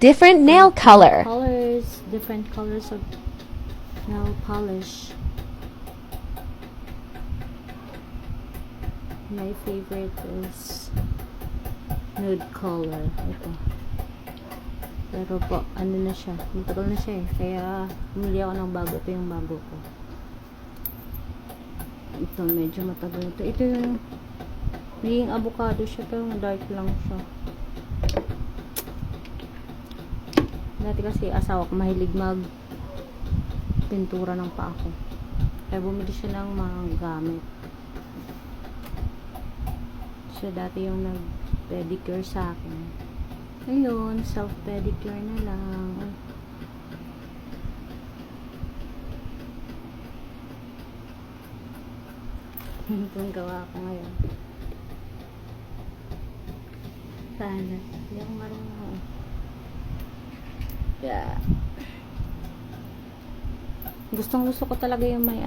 different nail color. Colors, different colors of nail polish. My favorite is nude color. Ito. Pero po, ano na siya. Matagal na siya eh. Kaya, bumili ako ng bago. Ito yung bago ko. Ito, medyo matagal ito. Ito yung naging avocado siya. Pero dark lang siya. Dati kasi asawa ko mahilig mag pintura ng paa ko. Kaya bumili siya ng mga gamit. Siya dati yung nag-pedicure sa akin. Ayun, self-pedicure na lang. Itong gawa ko ngayon. Sana. Hindi ako marunong. Yeah. Gustong gusto ko talaga yung may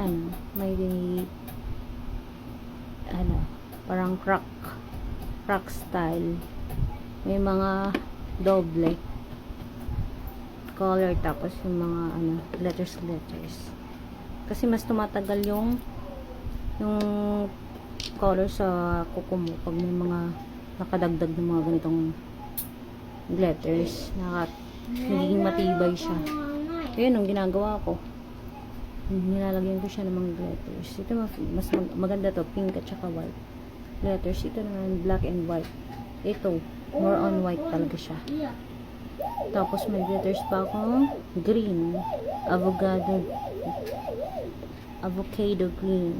parang crack style. May mga doble color, tapos yung mga letters. Kasi mas tumatagal yung color sa kuko mo pag may mga nakadagdag ng mga ganitong letters. Nagiging matibay siya. Ayun ang ginagawa ko. Nilalagyan ko siya ng mga letters. Ito mas maganda to, pink at saka white letters. Ito naman black and white. Ito more on white talaga siya. Tapos may letters pa akong green, avocado green.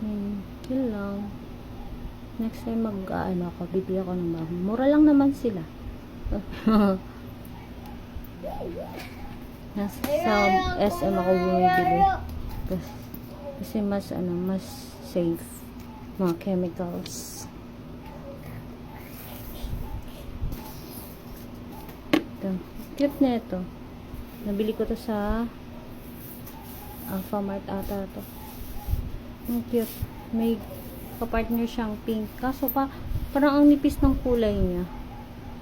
Yun lang. Next time ako, bibili ako ng bago. Mura lang naman sila. Sa SM ako bumibili. Kasi mas safe. Mga chemicals. Ito. Cute na ito. Nabili ko to sa Alphamart ata to. Ang cute. May kapartner siyang pink. Kaso parang ang nipis ng kulay niya.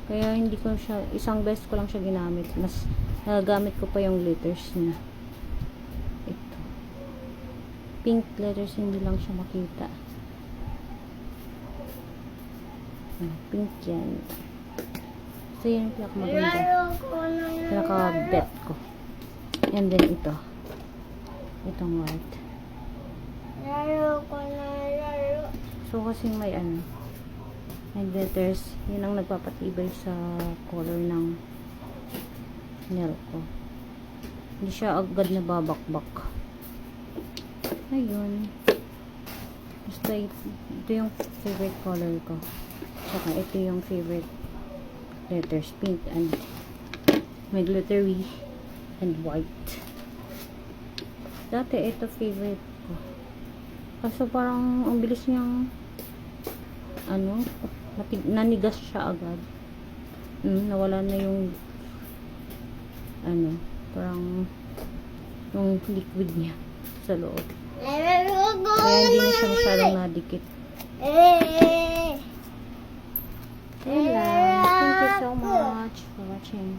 Kaya hindi ko siya, isang beses ko lang siya ginamit. Mas nagagamit ko pa yung letters niya. Ito. Pink letters, hindi lang siya makita. Pink yan. So, yun yung pinakamaganda. Pinaka-bet ko. And then, ito. Itong white. So, kasi may letters. Yun ang nagpapatibay sa color ng nail ko. Hindi siya agad na babakbak. Ayun. Basta ito yung favorite color ko. Saka ito yung favorite letters. Pink and may glittery and white. Dati ito favorite ko. Kaso parang ang bilis niyang nanigas siya agad. Nawala na yung parang yung liquid niya sa loob. Kaya hindi na siya masyadong nadikit. Ayun lang. Thank you so much for watching.